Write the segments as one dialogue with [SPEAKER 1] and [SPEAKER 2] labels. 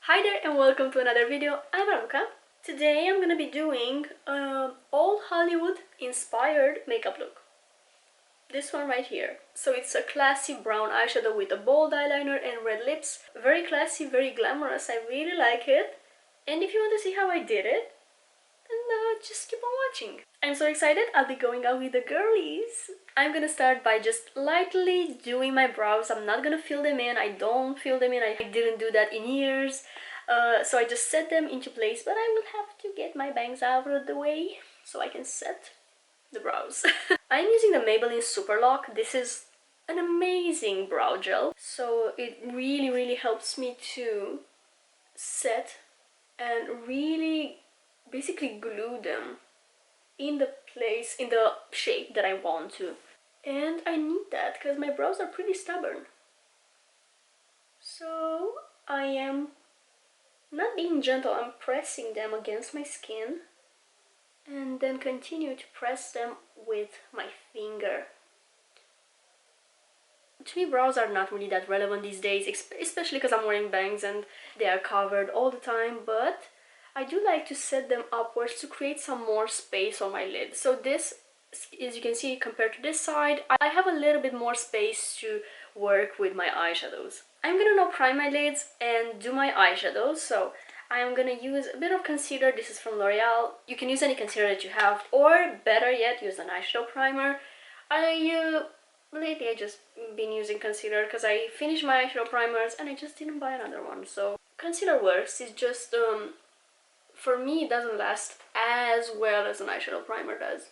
[SPEAKER 1] Hi there and welcome to another video. I'm Raluca. Today I'm gonna be doing old Hollywood inspired makeup look. This one right here. So it's a classy brown eyeshadow with a bold eyeliner and red lips. Very classy, very glamorous. I really like it. And if you want to see how I did it, then just keep on watching. I'm so excited. I'll be going out with the girlies. I'm gonna start by just lightly doing my brows. I'm not gonna fill them in. I don't fill them in. I didn't do that in years. So I just set them into place, but I will have to get my bangs out of the way so I can set the brows. I'm using the Maybelline Super Lock. This is an amazing brow gel. So it really helps me to set and really basically glue them in the place, in the shape that I want to. And I need that because my brows are pretty stubborn. So I am not being gentle, I'm pressing them against my skin and then continue to press them with my finger. To me, brows are not really that relevant these days, especially because I'm wearing bangs and they are covered all the time, but I do like to set them upwards to create some more space on my lid. So this, as you can see, compared to this side, I have a little bit more space to work with my eyeshadows. I'm gonna now prime my lids and do my eyeshadows. So I'm gonna use a bit of concealer. This is from L'Oreal. You can use any concealer that you have, or better yet, use an eyeshadow primer. Lately I just been using concealer because I finished my eyeshadow primers and I just didn't buy another one. So concealer works. It's just for me, it doesn't last as well as an eyeshadow primer does.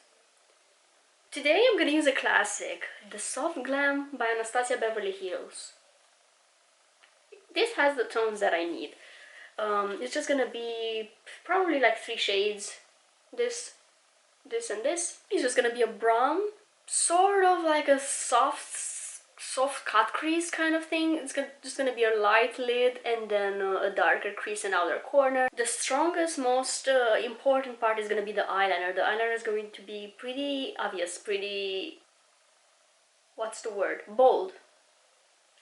[SPEAKER 1] Today I'm gonna use a classic, the Soft Glam by Anastasia Beverly Hills. This has the tones that I need. It's just gonna be probably like 3 shades. This, and this. It's just gonna be a brown, sort of like a soft cut crease kind of thing. It's just gonna be a light lid and then a darker crease in outer corner. The strongest, most important part is gonna be the eyeliner. The eyeliner is going to be pretty obvious, pretty... what's the word? Bold.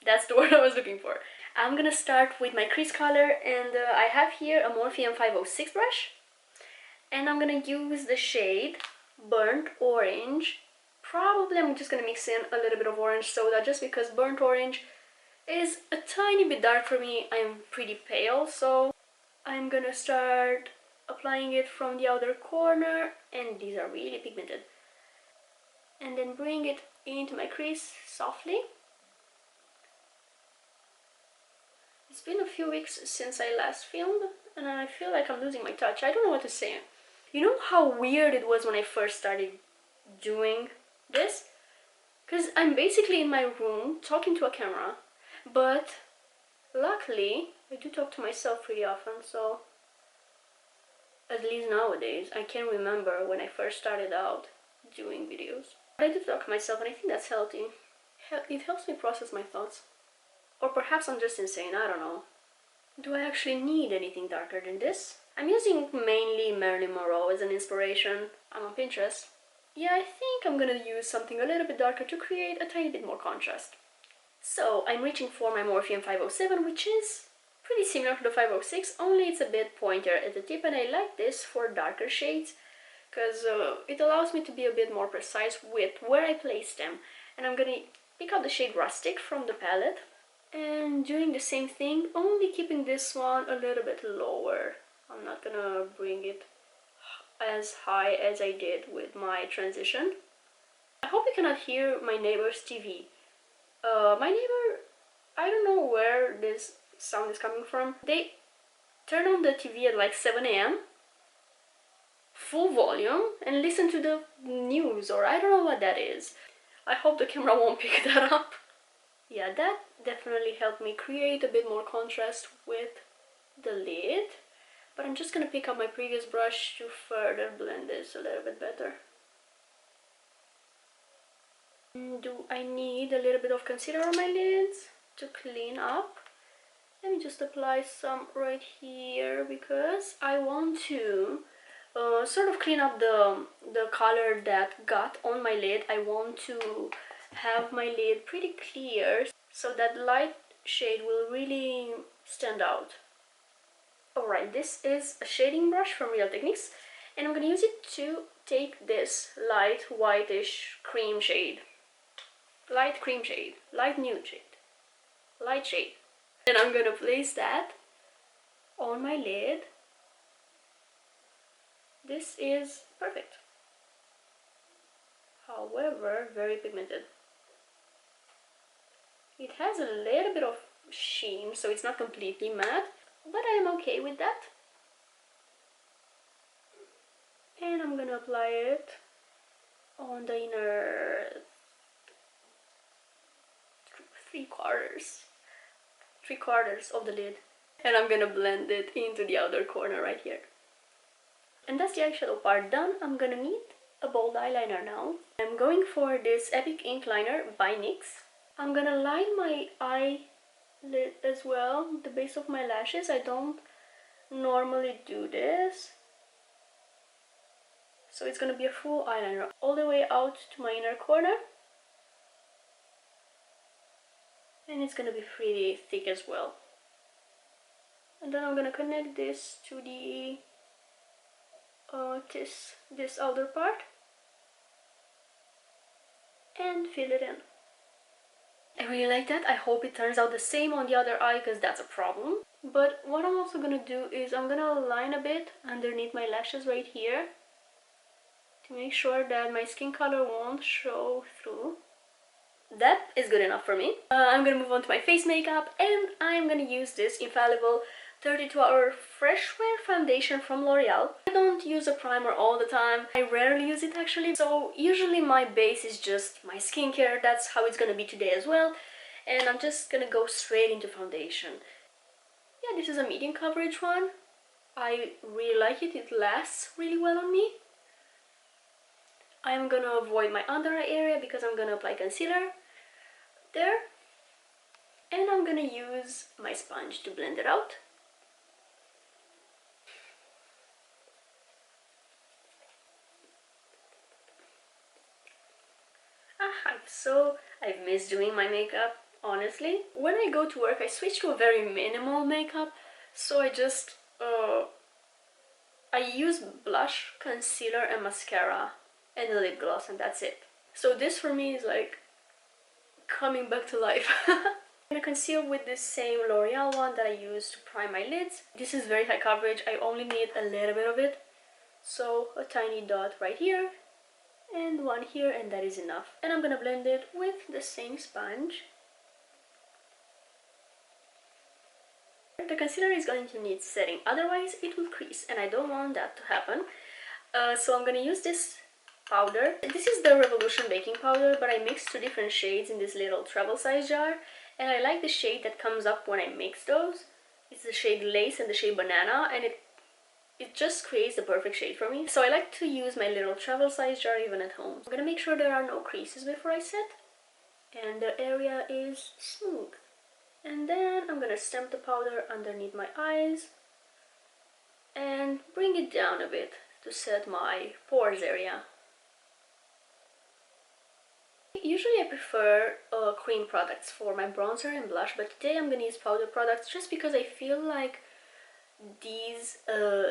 [SPEAKER 1] That's the word I was looking for. I'm gonna start with my crease color, and I have here a Morphe M506 brush. And I'm gonna use the shade Burnt Orange. Probably I'm just gonna mix in a little bit of orange soda just because burnt orange is a tiny bit dark for me. I'm pretty pale, so I'm gonna start applying it from the outer corner, and these are really pigmented. And then bring it into my crease softly. It's been a few weeks since I last filmed, and I feel like I'm losing my touch. I don't know what to say. You know how weird it was when I first started doing this? Because I'm basically in my room talking to a camera, but luckily I do talk to myself pretty often, so at least nowadays I can remember when I first started out doing videos. But I do talk to myself, and I think that's healthy. It helps me process my thoughts. Or perhaps I'm just insane, I don't know. Do I actually need anything darker than this? I'm using mainly Marilyn Monroe as an inspiration. I'm on Pinterest. Yeah, I think I'm gonna use something a little bit darker to create a tiny bit more contrast. So I'm reaching for my Morphe M507, which is pretty similar to the 506, only it's a bit pointier at the tip, and I like this for darker shades because it allows me to be a bit more precise with where I place them. And I'm gonna pick out the shade Rustic from the palette and doing the same thing, only keeping this one a little bit lower. I'm not gonna bring it as high as I did with my transition. I hope you cannot hear my neighbor's TV. My neighbor, I don't know where this sound is coming from. They turn on the TV at like 7 a.m. full volume and listen to the news, or I don't know what that is. I hope the camera won't pick that up. Yeah, that definitely helped me create a bit more contrast with the lid. But I'm just gonna pick up my previous brush to further blend this a little bit better. Do I need a little bit of concealer on my lids to clean up? Let me just apply some right here because I want to sort of clean up the color that got on my lid. I want to have my lid pretty clear so that light shade will really stand out. part. This is a shading brush from Real Techniques, and I'm gonna use it to take this light whitish cream shade, light cream shade, light nude shade, light shade, and I'm gonna place that on my lid. This is perfect. However, very pigmented. It has a little bit of sheen, so it's not completely matte, but I am okay with that. And I'm gonna apply it on the inner three quarters of the lid, and I'm gonna blend it into the outer corner right here. And that's the eyeshadow part done. I'm gonna need a bold eyeliner now. I'm going for this Epic Ink Liner by NYX. I'm gonna line my eyelid as well, the base of my lashes. I don't normally do this, so it's gonna be a full eyeliner all the way out to my inner corner, and it's gonna be pretty thick as well. And then I'm gonna connect this to the this outer part and fill it in. I really like that. I hope it turns out the same on the other eye, because that's a problem. But what I'm also gonna do is I'm gonna line a bit underneath my lashes right here to make sure that my skin color won't show through. That is good enough for me. I'm gonna move on to my face makeup, and I'm gonna use this Infallible 32-hour Fresh Wear foundation from L'Oreal. I don't use a primer all the time. I rarely use it actually. So usually my base is just my skincare. That's how it's gonna be today as well. And I'm just gonna go straight into foundation. Yeah, this is a medium coverage one. I really like it. It lasts really well on me. I'm gonna avoid my under eye area because I'm gonna apply concealer there. And I'm gonna use my sponge to blend it out. I've missed doing my makeup, honestly. When I go to work, I switch to a very minimal makeup, so I use blush, concealer, and mascara, and a lip gloss, and that's it. So this for me is like coming back to life. I'm gonna conceal with this same L'Oreal one that I use to prime my lids. This is very high coverage. I only need a little bit of it, so a tiny dot right here and one here, and that is enough. And I'm gonna blend it with the same sponge. The concealer is going to need setting, otherwise it will crease, and I don't want that to happen. So I'm gonna use this powder. This is the Revolution baking powder, but I mixed two different shades in this little travel size jar, and I like the shade that comes up when I mix those. It's the shade Lace and the shade Banana, and it just creates the perfect shade for me. So I like to use my little travel size jar even at home. I'm gonna make sure there are no creases before I set, and the area is smooth. And then I'm gonna stamp the powder underneath my eyes and bring it down a bit to set my pores area. Usually I prefer cream products for my bronzer and blush, but today I'm gonna use powder products just because I feel like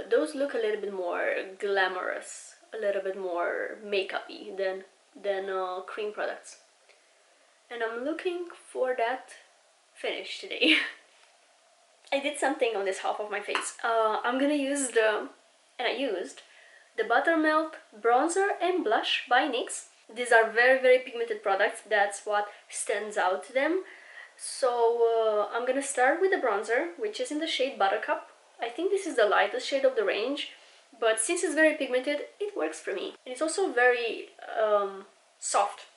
[SPEAKER 1] those look a little bit more glamorous, a little bit more makeup-y than cream products. And I'm looking for that finish today. I did something on this half of my face. I'm gonna use I used the Buttermelt bronzer and blush by NYX. These are very pigmented products. That's what stands out to them. So I'm gonna start with the bronzer, which is in the shade Buttercup. I think this is the lightest shade of the range, but since it's very pigmented, it works for me. And it's also very soft.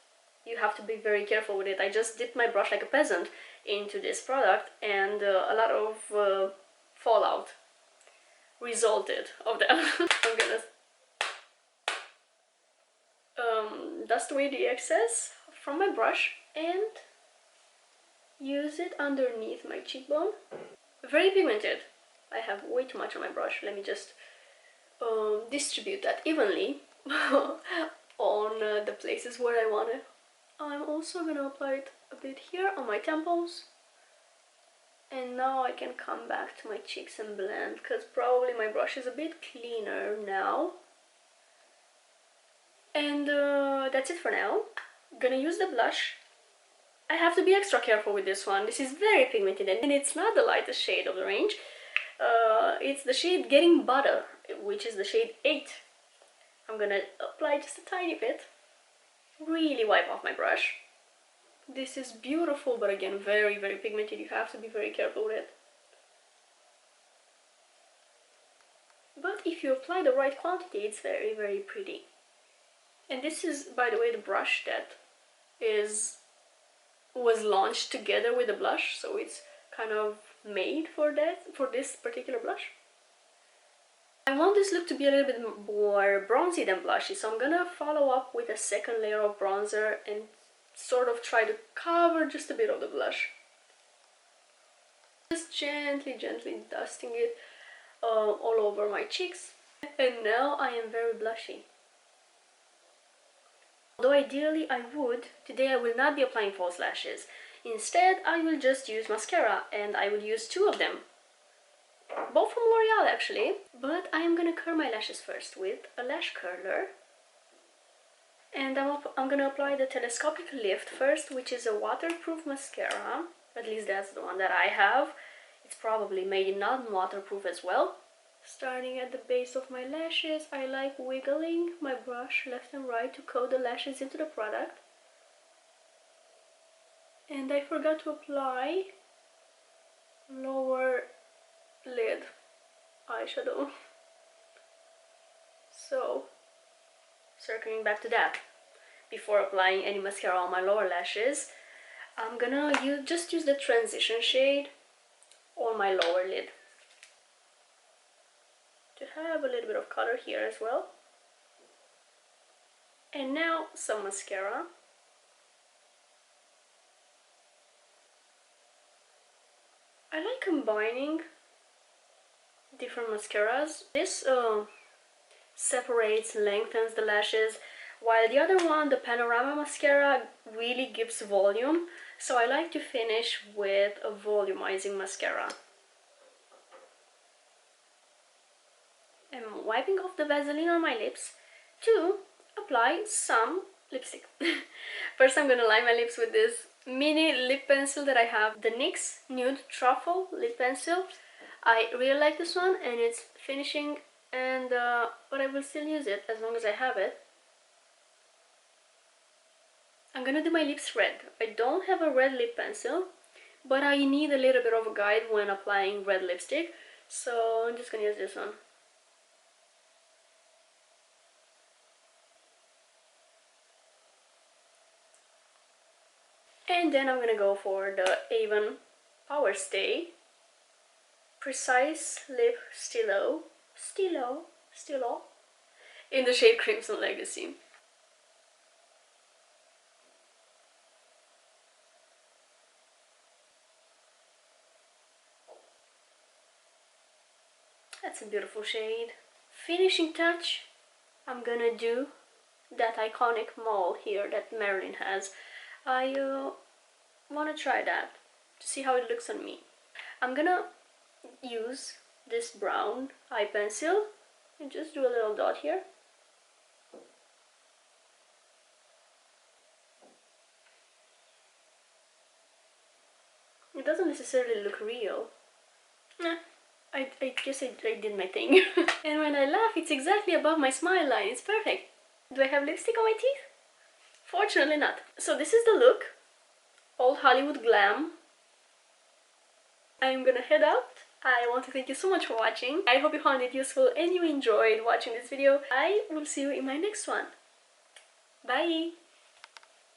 [SPEAKER 1] You have to be very careful with it. I just dipped my brush like a peasant into this product, and a lot of fallout resulted of that. I'm gonna dust away the excess from my brush and use it underneath my cheekbone. Very pigmented. I have way too much on my brush. Let me just distribute that evenly on the places where I want it. I'm also gonna apply it a bit here on my temples And now I can come back to my cheeks and blend, because probably my brush is a bit cleaner now. And that's it for now. I'm gonna use the blush. I have to be extra careful with this one. This is very pigmented and it's not the lightest shade of the range. It's the shade Getting Butter, which is the shade 8. I'm gonna apply just a tiny bit. Really wipe off my brush. This is beautiful, but again, very, very pigmented. You have to be very careful with it. But if you apply the right quantity, it's very, very pretty. And this is, by the way, the brush that was launched together with the blush, so it's kind of made for this particular blush. I want this look to be a little bit more bronzy than blushy, so I'm gonna follow up with a second layer of bronzer and sort of try to cover just a bit of the blush. Just gently dusting it all over my cheeks. And now I am very blushy. Although ideally I would, today I will not be applying false lashes. Instead, I will just use mascara, and I will use 2 of them. Both from L'Oreal actually. But I am gonna curl my lashes first with a lash curler. And I'm gonna apply the Telescopic Lift first, which is a waterproof mascara. At least that's the one that I have. It's probably made in non-waterproof as well. Starting at the base of my lashes, I like wiggling my brush left and right to coat the lashes into the product. And I forgot to apply lower lid eyeshadow. So, circling back to that, before applying any mascara on my lower lashes, I'm gonna just use the transition shade on my lower lid to have a little bit of color here as well. And now some mascara. I like combining different mascaras. This separates, lengthens the lashes, while the other one, the Panorama mascara, really gives volume. So I like to finish with a volumizing mascara. I'm wiping off the Vaseline on my lips to apply some lipstick. First I'm gonna line my lips with this mini lip pencil that I have, the NYX Nude Truffle lip pencil. I really like this one, and it's finishing, and but I will still use it as long as I have it. I'm gonna do my lips red. I don't have a red lip pencil, but I need a little bit of a guide when applying red lipstick, so I'm just gonna use this one. And then I'm gonna go for the Avon Powerstay Precise Lip Stylo in the shade Crimson Legacy. That's a beautiful shade. Finishing touch, I'm gonna do that iconic mole here that Marilyn has. I want to try that to see how it looks on me. I'm gonna use this brown eye pencil and just do a little dot here. It doesn't necessarily look real. I guess I did my thing. And when I laugh, it's exactly above my smile line. It's perfect. Do I have lipstick on my teeth? Fortunately not. So this is the look. Old Hollywood glam. I'm gonna head out. I want to thank you so much for watching. I hope you found it useful and you enjoyed watching this video. I will see you in my next one. Bye!